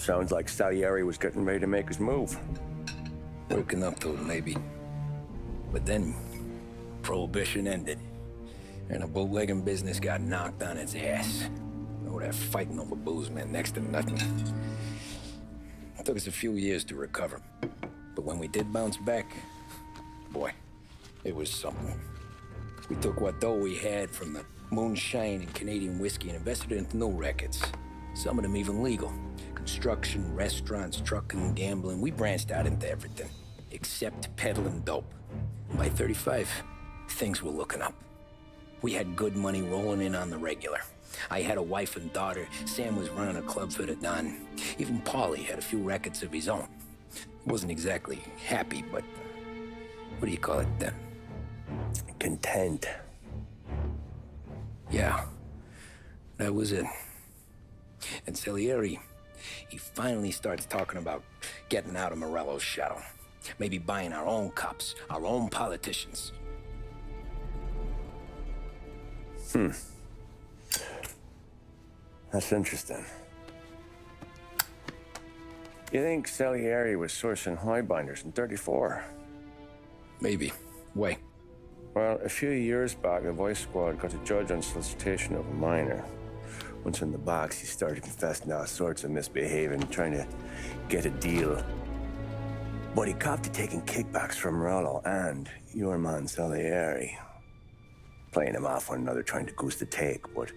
Sounds like Salieri was getting ready to make his move. Working up to it, maybe. But then, Prohibition ended, and the bootlegging business got knocked on its ass. Oh, that fighting over booze meant next to nothing. It took us a few years to recover. But when we did bounce back, boy, it was something. We took what dough we had from the moonshine and Canadian whiskey and invested it into new rackets. Some of them even legal. Construction, restaurants, trucking, gambling. We branched out into everything, except peddling dope. And by 35, things were looking up. We had good money rolling in on the regular. I had a wife and daughter. Sam was running a club for the Don. Even Paulie had a few rackets of his own. He wasn't exactly happy, but what do you call it then? Content. Yeah, that was it. And Salieri, he finally starts talking about getting out of Morello's shadow. Maybe buying our own cops, our own politicians. That's interesting. You think Salieri was sourcing highbinders in 34? Maybe. Why? Well, a few years back, the Vice Squad got a judge on solicitation of a minor. Once in the box, he started confessing all sorts of misbehaving, trying to get a deal. But he copped to taking kickbacks from Morello and your man Salieri. Playing him off one another, trying to goose the take. But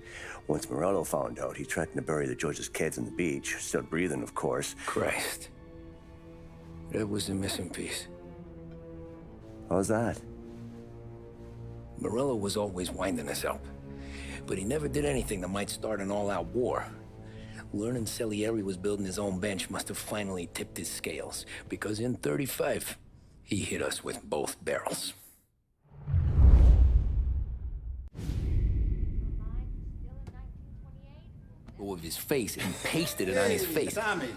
once Morello found out, he threatened to bury the judge's kids on the beach. Still breathing, of course. Christ. That was the missing piece. How's that? Morello was always winding us up. But he never did anything that might start an all-out war. Learning Salieri was building his own bench must have finally tipped his scales. Because in 35, he hit us with both barrels. With his face and pasted it on his face. Tommy.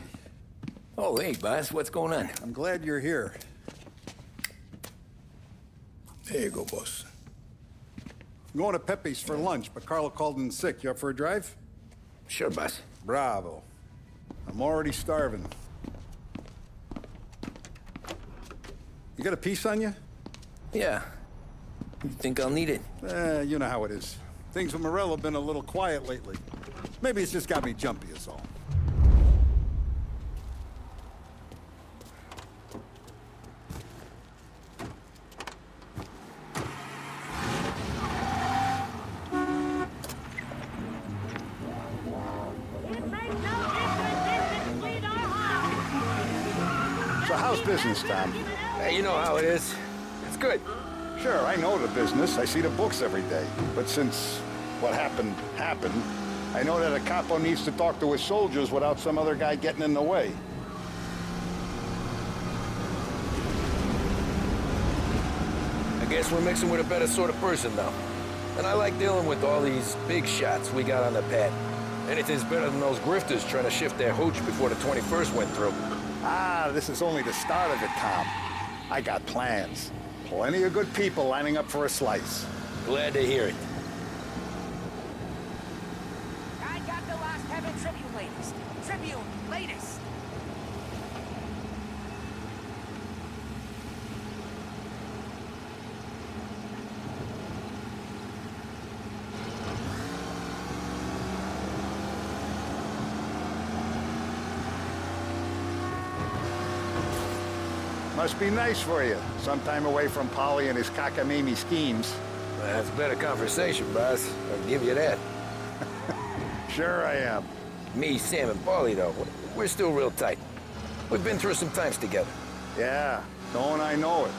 Oh, hey, boss, what's going on? I'm glad you're here. There you go, boss. I'm going to Pepe's for lunch, but Carlo called in sick. You up for a drive? Sure, boss. Bravo. I'm already starving. You got a piece on you? Yeah. You think I'll need it? You know how it is. Things with Morello have been a little quiet lately. Maybe it's just got me jumpy is all. So how's business, Tom? Hey, you know how it is. It's good. Sure, I know the business. I see the books every day. But since what happened, I know that a capo needs to talk to his soldiers without some other guy getting in the way. I guess we're mixing with a better sort of person now. And I like dealing with all these big shots we got on the pad. Anything's better than those grifters trying to shift their hooch before the 21st went through. Ah, this is only the start of it, Tom. I got plans. Plenty of good people lining up for a slice. Glad to hear it. I got the Lost Heaven Tribune latest. Tribune latest. Must be nice for you. Some time away from Polly and his cockamamie schemes. That's better conversation, boss. I'll give you that. Sure I am. Me, Sam, and Paulie, though, we're still real tight. We've been through some times together. Yeah, don't I know it.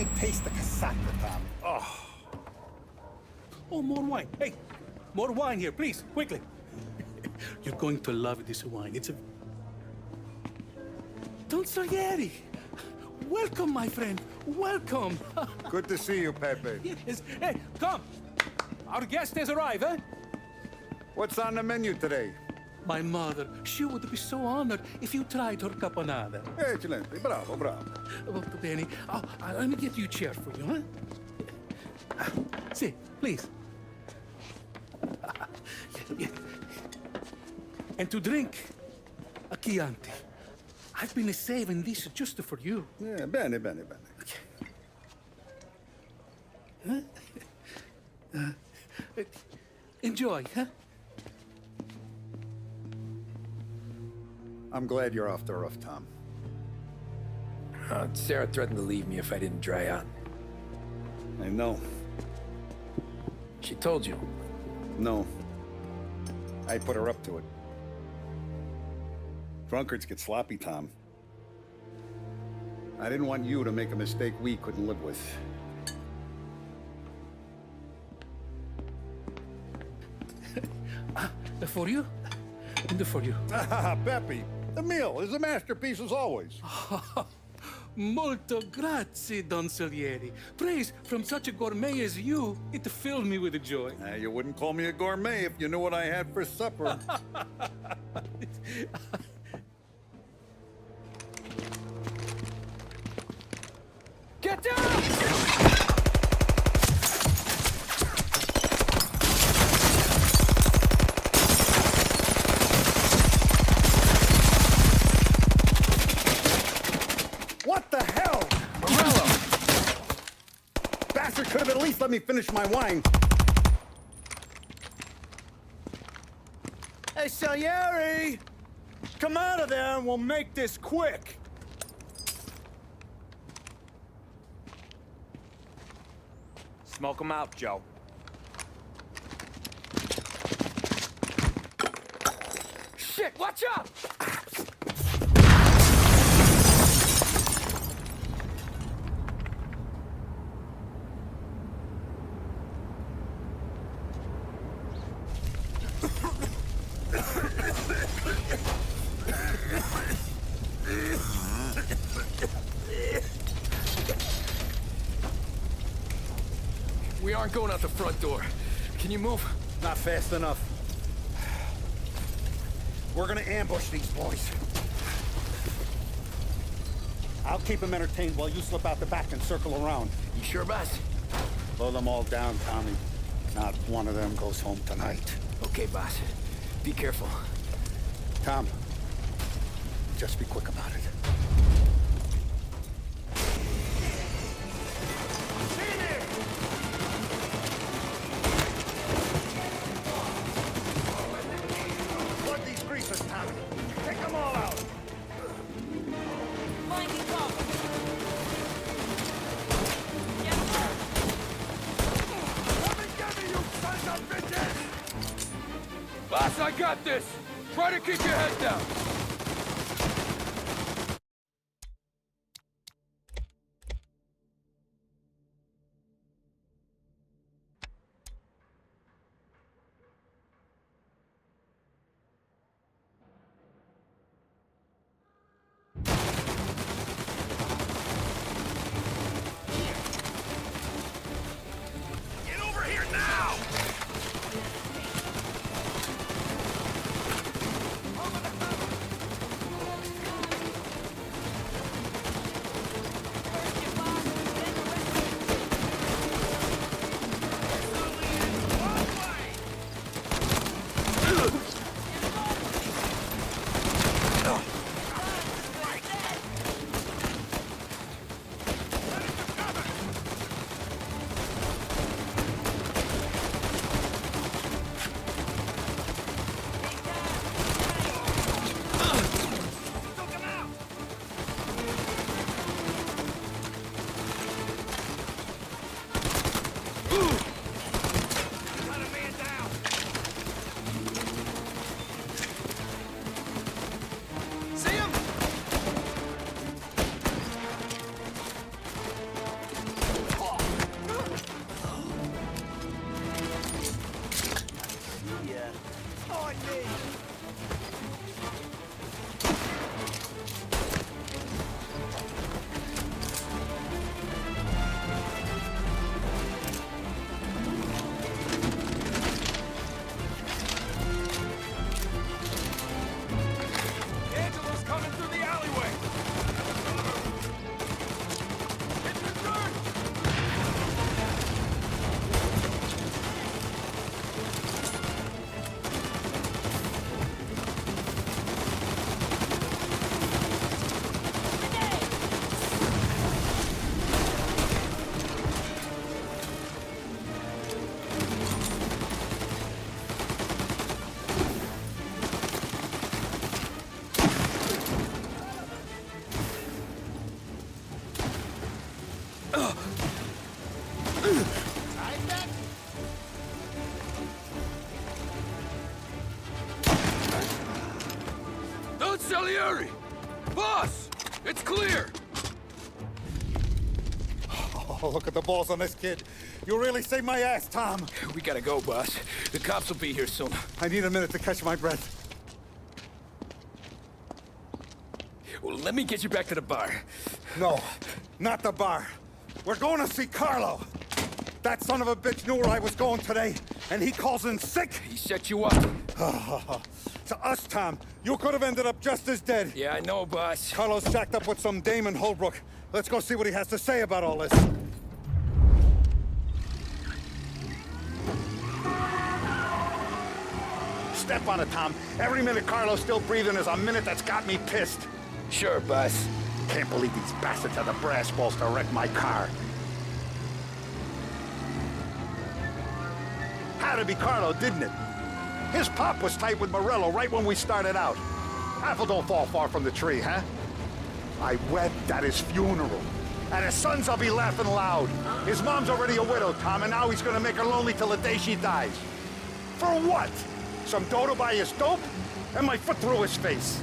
can't taste the casaca, Tom. Oh, more wine. Hey, more wine here, please, quickly. You're going to love this wine. It's a... Don Salieri! Welcome, my friend. Welcome. Good to see you, Pepe. Yes. Hey, come. Our guest has arrived, eh? What's on the menu today? My mother, she would be so honored if you tried her caponata. Excelente, bravo, bravo. Molto bene. Let me get you a chair for you, huh? See, please. Yeah. And to drink, a Chianti. I've been saving this just for you. Yeah, bene, bene, bene. Enjoy, huh? I'm glad you're off the roof, Tom. Sarah threatened to leave me if I didn't dry out. I know. She told you. No. I put her up to it. Drunkards get sloppy, Tom. I didn't want you to make a mistake we couldn't live with. For you, and for you. Pepe, the meal is a masterpiece as always. Molto grazie, Don Salieri. Praise from such a gourmet as you, it filled me with joy. You wouldn't call me a gourmet if you knew what I had for supper. Get down! What the hell? Morello! Bastard could have at least let me finish my wine. Hey, Salieri! Come out of there and we'll make this quick. Smoke 'em out, Joe. Shit, watch out! We aren't going out the front door. Can you move? Not fast enough. We're gonna ambush these boys. I'll keep them entertained while you slip out the back and circle around. You sure, boss? Blow them all down, Tommy. Not one of them goes home tonight. Okay, boss. Be careful. Tom, just be quick about it. Plug these greasers, Tommy. Take them all out. Finding cover. Yes, sir. Let me get me, you sons of bitches! Boss, I got this! Try to keep your head down! Get over here now! here! Oh, look at the balls on this kid. You really saved my ass, Tom. We gotta go, boss. The cops will be here soon. I need a minute to catch my breath. Well, let me get you back to the bar. No, not the bar. We're going to see Carlo. That son of a bitch knew where I was going today, and he calls in sick. He set you up. To us, Tom, you could have ended up just as dead. Yeah, I know, boss. Carlo's shacked up with some dame in Holbrook. Let's go see what he has to say about all this. Step on it, Tom. Every minute Carlo's still breathing is a minute that's got me pissed. Sure, boss. Can't believe these bastards had the brass balls to wreck my car. Had to be Carlo, didn't it? His pop was tight with Morello right when we started out. Apple don't fall far from the tree, huh? I wept at his funeral. At his son's, I'll be laughing loud. His mom's already a widow, Tom, and now he's gonna make her lonely till the day she dies. For what? Some dough to buy his dope? And my foot through his face.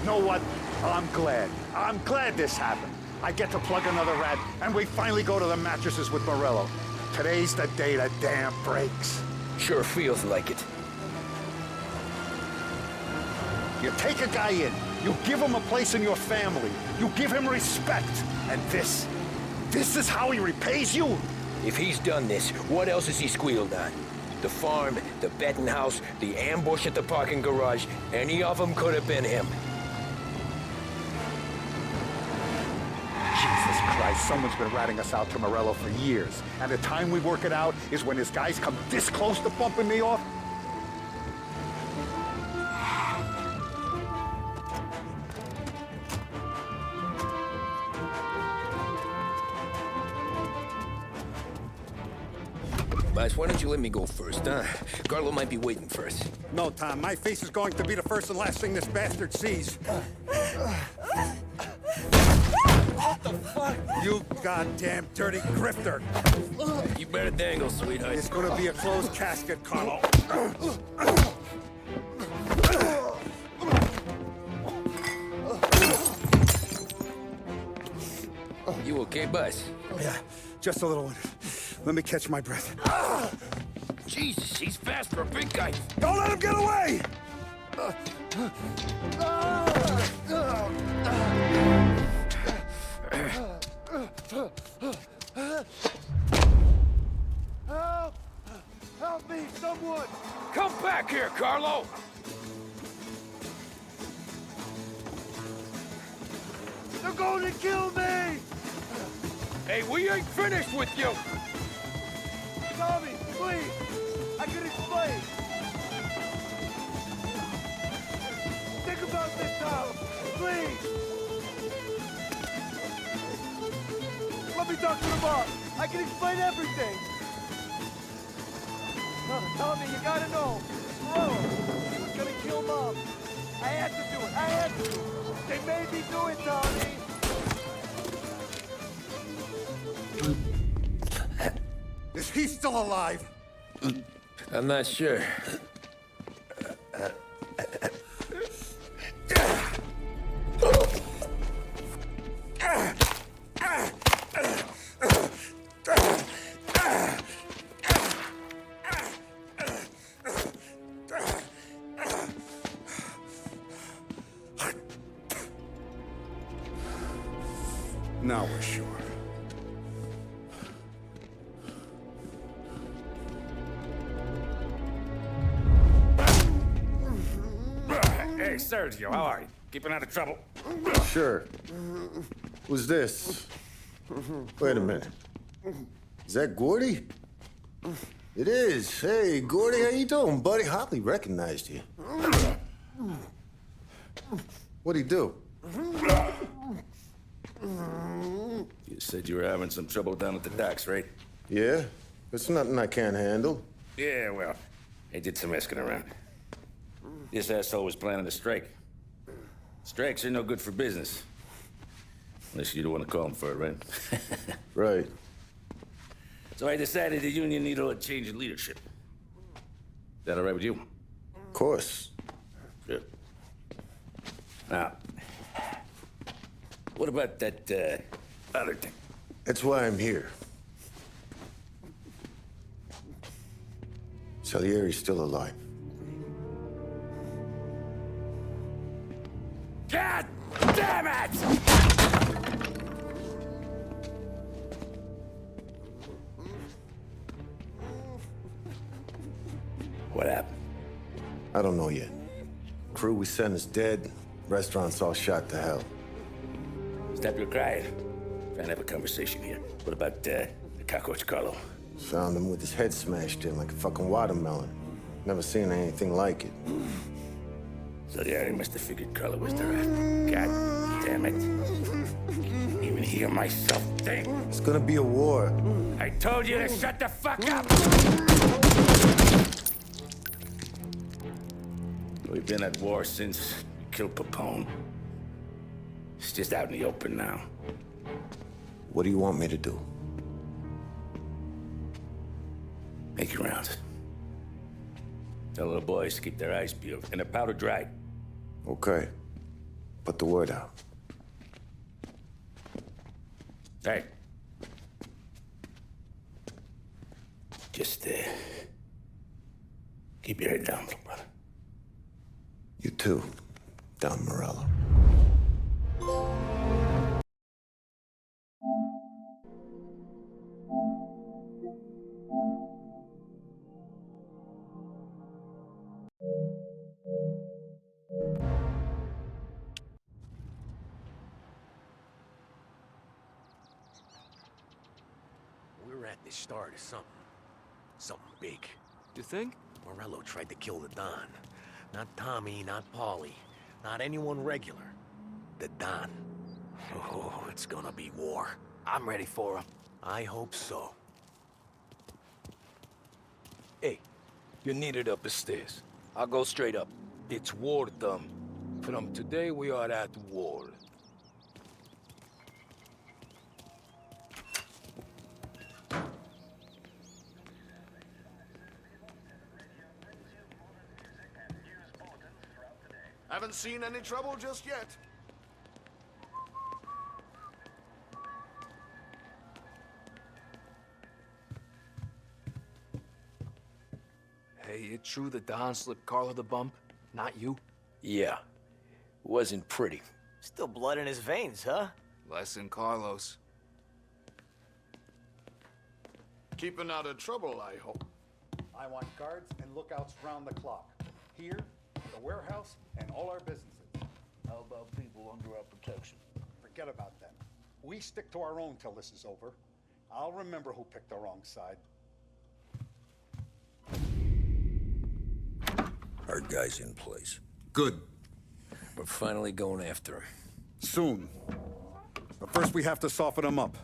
Know what? I'm glad. I'm glad this happened. I get to plug another rat, and we finally go to the mattresses with Morello. Today's the day the dam breaks. Sure feels like it. You take a guy in, you give him a place in your family, you give him respect, and this is how he repays you? If he's done this, what else has he squealed on? The farm, the betting house, the ambush at the parking garage, any of them could have been him. Jesus Christ, someone's been ratting us out to Morello for years, and the time we work it out is when his guys come this close to bumping me off? Boss, why don't you let me go first, huh? Carlo might be waiting for us. No, Tom, my face is going to be the first and last thing this bastard sees. What the fuck? You goddamn dirty grifter. You better dangle, sweetheart. It's gonna be a closed casket, Carlo. You okay, boss? Yeah, just a little one. Let me catch my breath. Jesus, he's fast for a big guy. Don't let him get away! Help! Help me, someone! Come back here, Carlo! They're going to kill me! Hey, we ain't finished with you! Tommy, please! I can explain! Think about this, Tom! Please! Let me talk to the boss! I can explain everything! Tommy, you gotta know! Morello, he was gonna kill Mom! I had to do it! I had to! They made me do it, Tommy! Is he still alive? I'm not sure. Now we're sure. Hey, Sergio, how are you? Keeping out of trouble? Sure. Who's this? Wait a minute. Is that Gordy? It is. Hey, Gordy, how you doing, buddy? Hardly recognized you. What'd he do? You said you were having some trouble down at the docks, right? Yeah? It's nothing I can't handle. Yeah, well, I did some asking around. This asshole was planning a strike. Strikes are no good for business. Unless you don't want to call him for it, right? Right. So I decided the union needed a change in leadership. That all right with you? Of course. Good. Now, what about that, other thing? That's why I'm here. Salieri's still alive. God damn it! What happened? I don't know yet. Crew we sent is dead. Restaurant's all shot to hell. Stop your crying. Trying to have a conversation here. What about, the cockroach Carlo? Found him with his head smashed in like a fucking watermelon. Never seen anything like it. So the area must have figured Carlo was the rat. God damn it. Even hear myself think. It's gonna be a war. I told you to shut the fuck up! We've been at war since we killed Capone. It's just out in the open now. What do you want me to do? Make your rounds. Tell the boys to keep their eyes peeled and their powder dry. Okay. Put the word out. Hey. Just, keep your head down, little brother. You too, Don Morello. We're at the start of something. Something big. You think? Morello tried to kill the Don. Not Tommy, not Paulie, not anyone regular. The Don. Oh, it's gonna be war. I'm ready for him. I hope so. Hey, you're needed up the stairs. I'll go straight up. It's war, Thumb. From today, we are at war. Haven't seen any trouble just yet. Hey, it true that Don slipped Carlo the bump? Not you? Yeah. Wasn't pretty. Still blood in his veins, huh? Less than Carlos. Keeping out of trouble, I hope. I want guards and lookouts round the clock. Here, the warehouse, and all our businesses. How about people under our protection? Forget about them. We stick to our own till this is over. I'll remember who picked the wrong side. Our guy's in place. Good. We're finally going after him. Soon. But first we have to soften him up.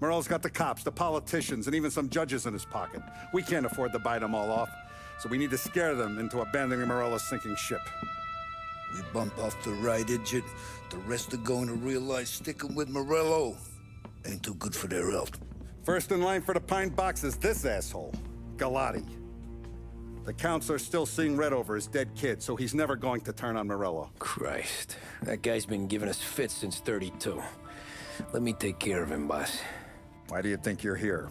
Morello's got the cops, the politicians, and even some judges in his pocket. We can't afford to bite them all off, so we need to scare them into abandoning Morello's sinking ship. We bump off the right idiot, the rest are going to realize sticking with Morello ain't too good for their health. First in line for the pine box is this asshole, Galati. The counselor's still seeing red over his dead kid, so he's never going to turn on Morello. Christ. That guy's been giving us fits since 32. Let me take care of him, boss. Why do you think you're here?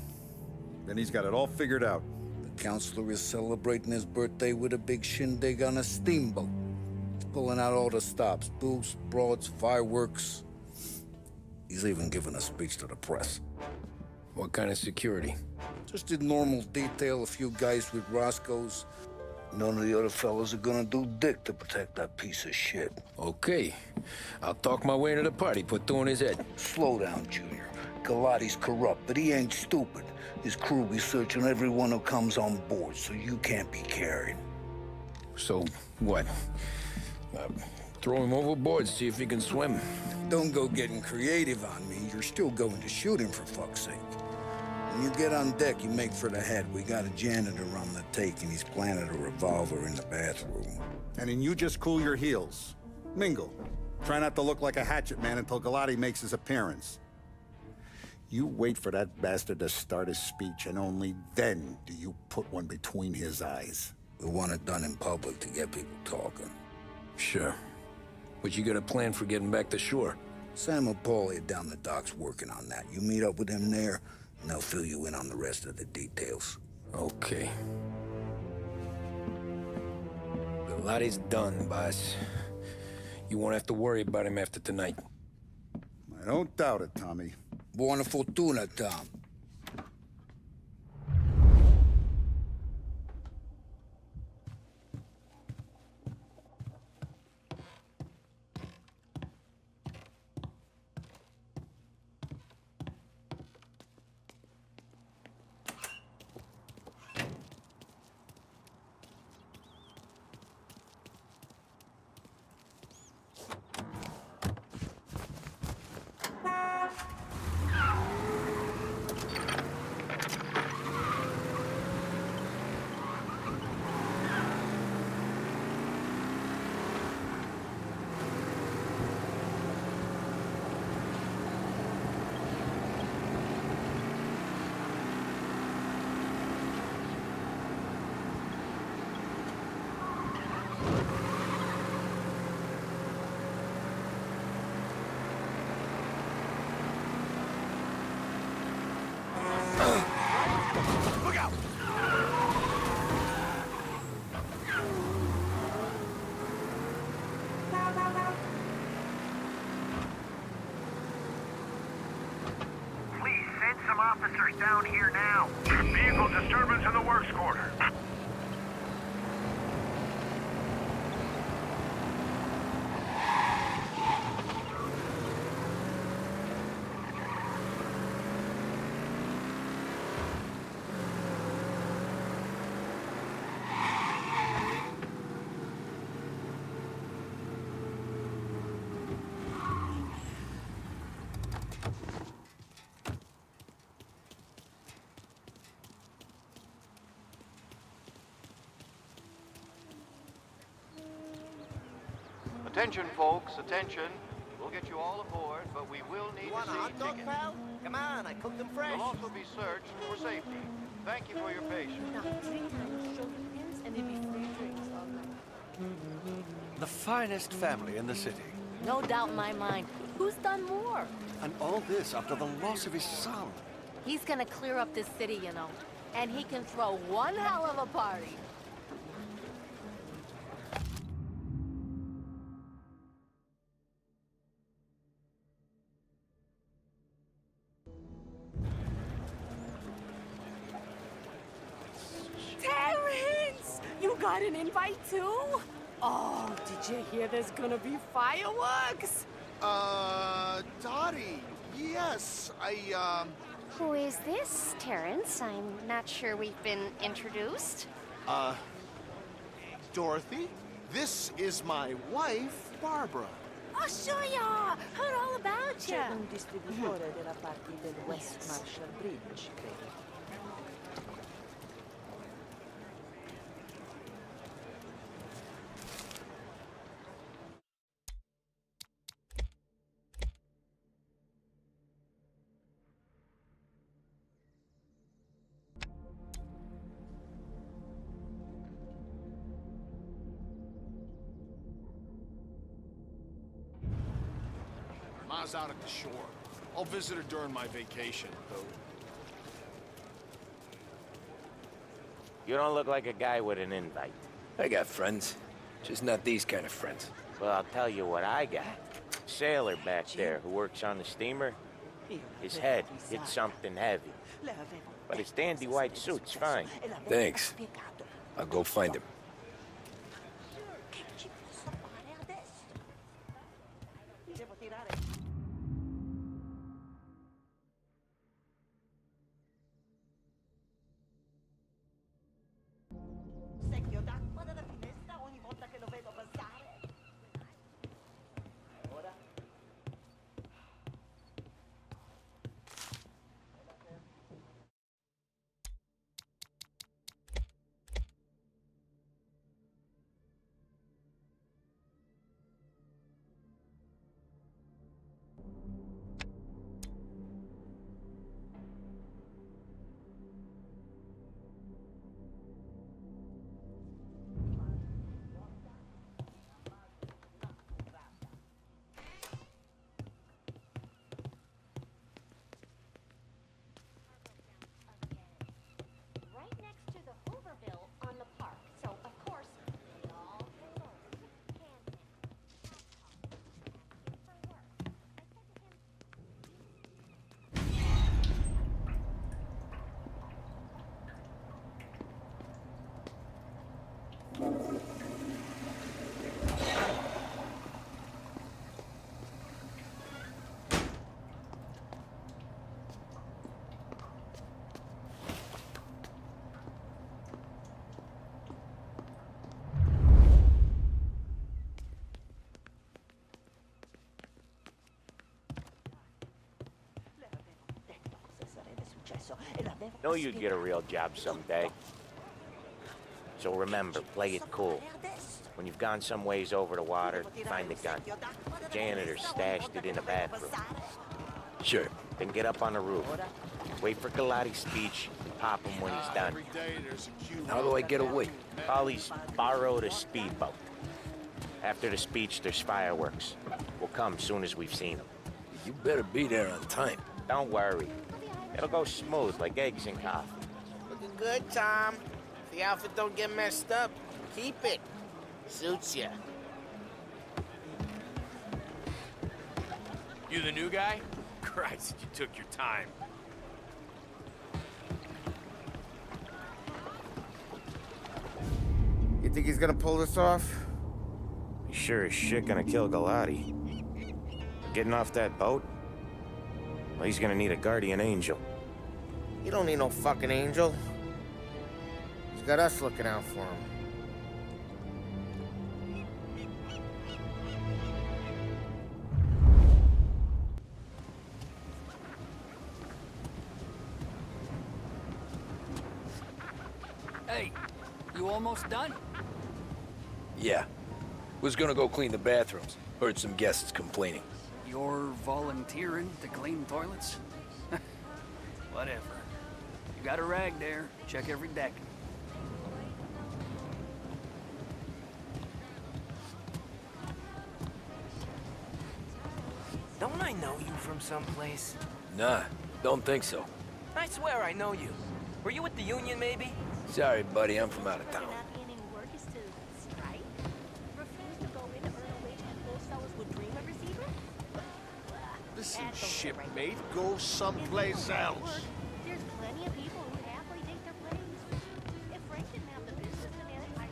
Then he's got it all figured out. The counselor is celebrating his birthday with a big shindig on a steamboat. He's pulling out all the stops, booze, broads, fireworks. He's even giving a speech to the press. What kind of security? Just did normal detail, a few guys with Roscoe's. None of the other fellas are gonna do dick to protect that piece of shit. Okay. I'll talk my way into the party, put two in his head. Slow down, Junior. Galati's corrupt, but he ain't stupid. His crew be searching everyone who comes on board, so you can't be carried. So, what? Throw him overboard, see if he can swim. Don't go getting creative on me. You're still going to shoot him, for fuck's sake. When you get on deck, you make for the head. We got a janitor on the take, and he's planted a revolver in the bathroom. And then you just cool your heels. Mingle. Try not to look like a hatchet man until Galati makes his appearance. You wait for that bastard to start his speech, and only then do you put one between his eyes. We want it done in public to get people talking. Sure. But you got a plan for getting back to shore? Sam and Paulie are down the docks working on that. You meet up with them there, and they'll fill you in on the rest of the details. Okay. Biglotti's done, boss. You won't have to worry about him after tonight. I don't doubt it, Tommy. Buona fortuna, Tom. Officers down here now. Vehicle disturbance in the works quarter. Attention, folks, attention. We'll get you all aboard, but we will need to see hot dog, tickets. pal? Come on, I cooked them fresh. You'll also be searched for safety. Thank you for your patience. The finest family in the city. No doubt in my mind. Who's done more? And all this after the loss of his son. He's gonna clear up this city, you know. And he can throw one hell of a party. Terrence! You got an invite too? Oh, did you hear there's gonna be fireworks? Dottie, yes, Who is this, Terrence? I'm not sure we've been introduced. Dorothy, this is my wife, Barbara. Oh, sure ya! Heard all about C'è ya. un distributore della parte del West Marshall Bridge, credo. Ma's out at the shore. I'll visit her during my vacation, though. You don't look like a guy with an invite. I got friends. Just not these kind of friends. Well, I'll tell you what I got. Sailor back there who works on the steamer. His head hit something heavy. But his dandy white suit's fine. Thanks. I'll go find him. Know you'd get a real job someday. So remember, play it cool. When you've gone some ways over the water, find the gun. The janitor stashed it in the bathroom. Sure. Then get up on the roof. Wait for Galati's speech and pop him when he's done. How do I get away? Polly's borrowed a speedboat. After the speech, there's fireworks. We'll come soon as we've seen them. You better be there on time. Don't worry. It'll go smooth like eggs in coffee. Looking good, Tom. If the outfit don't get messed up, keep it. Suits ya. You the new guy? Christ, you took your time. You think he's gonna pull this off? He's sure as shit gonna kill Galati. Getting off that boat? Well, he's gonna need a guardian angel. You don't need no fucking angel. He's got us looking out for him. Hey, you almost done? Yeah. Was gonna go clean the bathrooms. Heard some guests complaining. You're volunteering to clean toilets? Whatever. You got a rag there. Check every deck. Don't I know you from someplace? Nah, don't think so. I swear I know you. Were you with the Union, maybe? Sorry, buddy, I'm from out of town. Listen, shipmate, go someplace else. There's plenty of people who happily take their place. If Frank didn't have the business to manage, I know.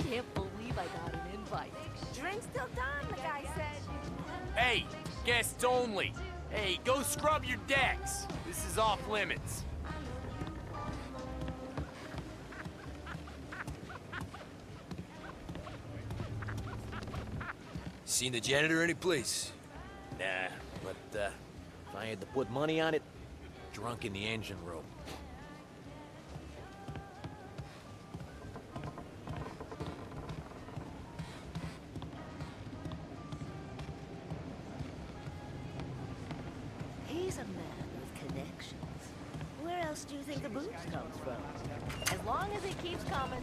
Can't believe I got an invite. Drink's still done, the guy said. Hey, guests only. Hey, go scrub your decks. This is off limits. Seen the janitor any place? Nah, but if I had to put money on it, drunk in the engine room. He's a man with connections. Where else do you think the booze comes from? As long as it keeps coming.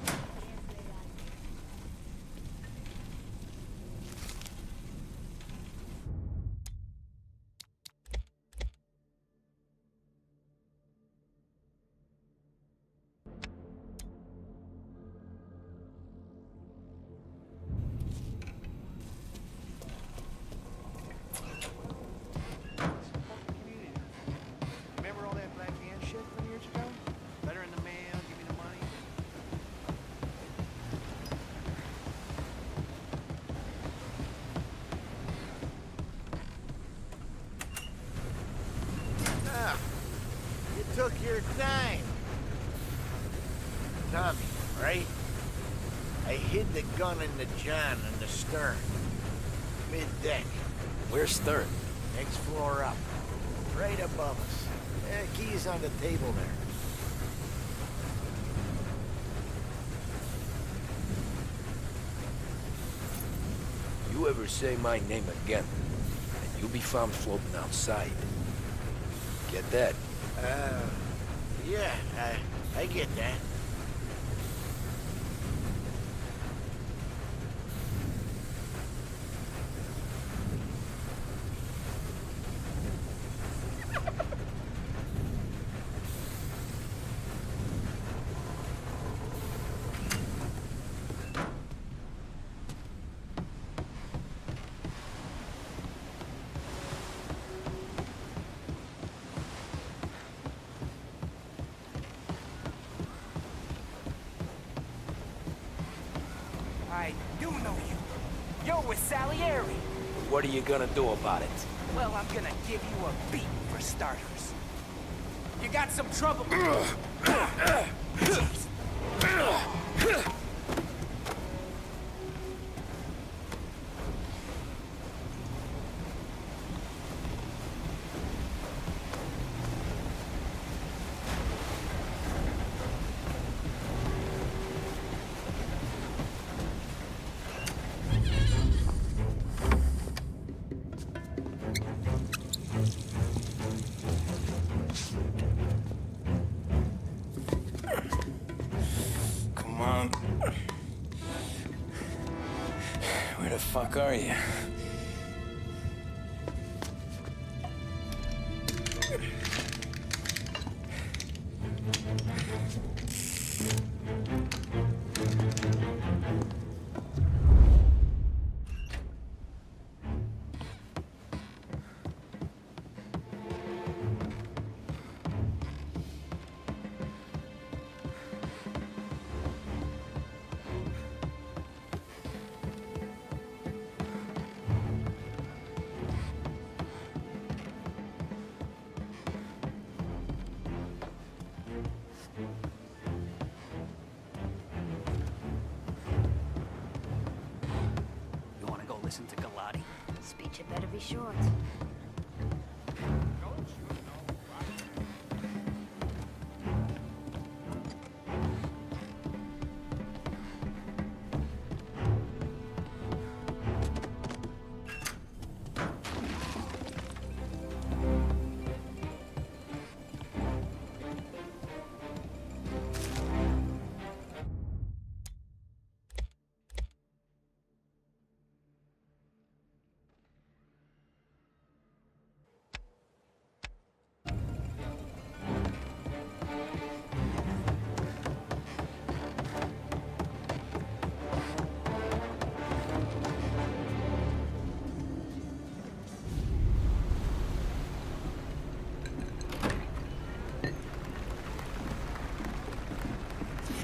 Remember all that Black Hand shit from years ago? Letter in the mail, give me the money. Ah, you took your time. Tommy, right? I hid the gun in the john in the stern. Mid-deck. Where's stern? Next floor up. Right above us. Key's on the table there. You ever say my name again, and you'll be found floating outside. Get that? Yeah, I get that. I do know you. You're with Salieri. What are you gonna do about it? Well, I'm gonna give you a beat for starters. You got some trouble. Jeez. Where the fuck are you? Listen to Galati. Speech had better be short.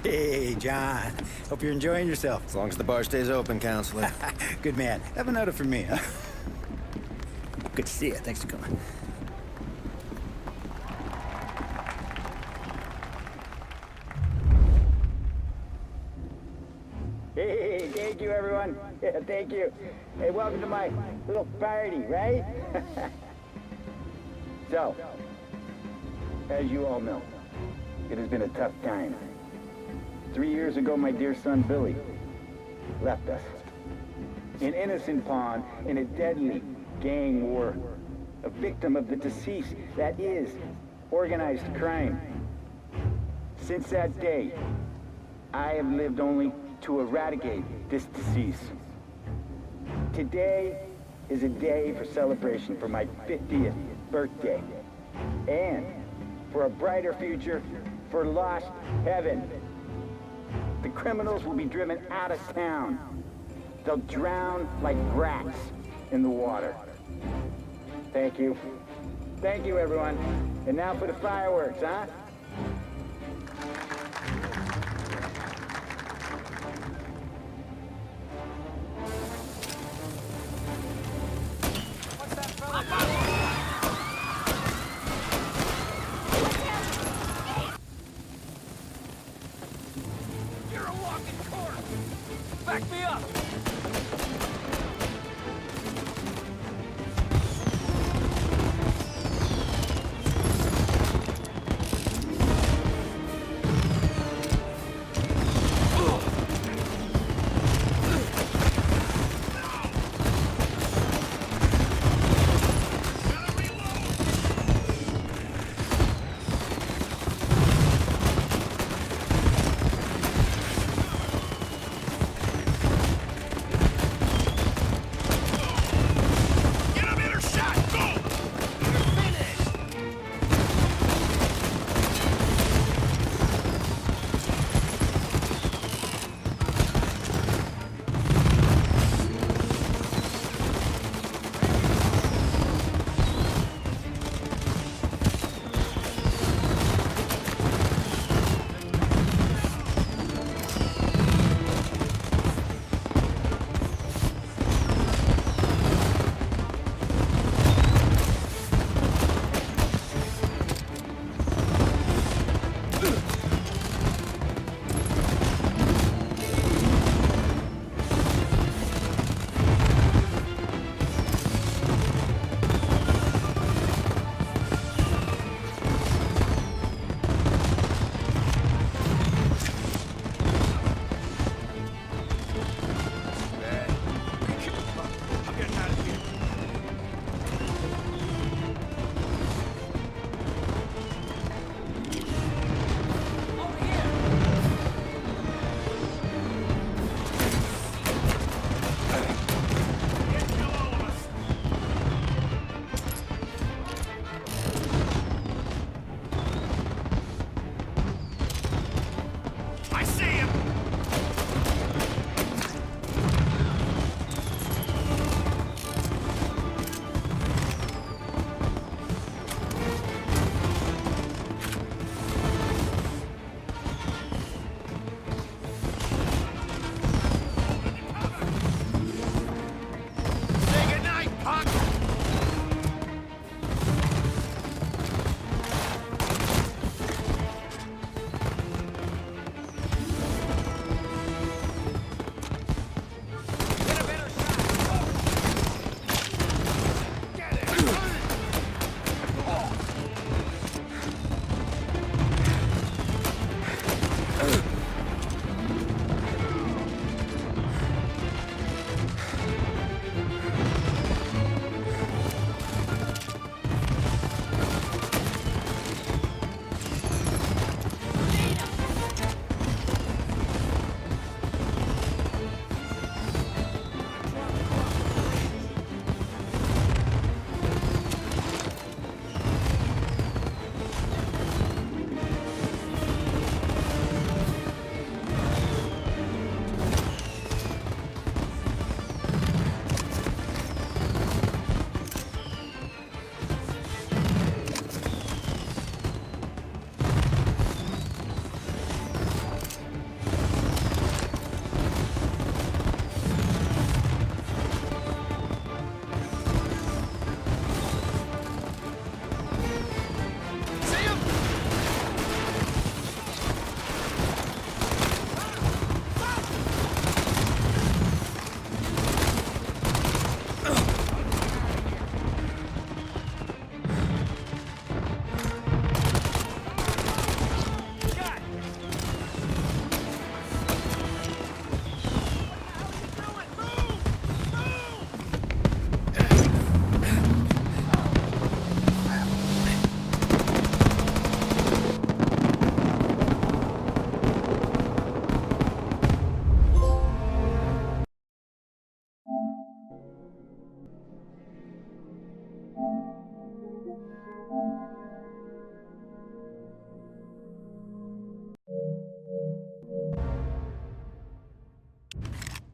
Hey, John. Hope you're enjoying yourself. As long as the bar stays open, counselor. Good man. Have another for me, huh? Good to see you. Thanks for coming. Hey, thank you, everyone. Yeah, thank you. Hey, welcome to my little party, right? So, as you all know, it has been a tough time. 3 years ago, my dear son, Billy, left us. An innocent pawn in a deadly gang war. A victim of the deceased that is organized crime. Since that day, I have lived only to eradicate this disease. Today is a day for celebration for my 50th birthday. And for a brighter future for lost heaven. The criminals will be driven out of town. They'll drown like rats in the water. Thank you. Thank you, everyone. And now for the fireworks, huh? You're a walking corpse! Back me up!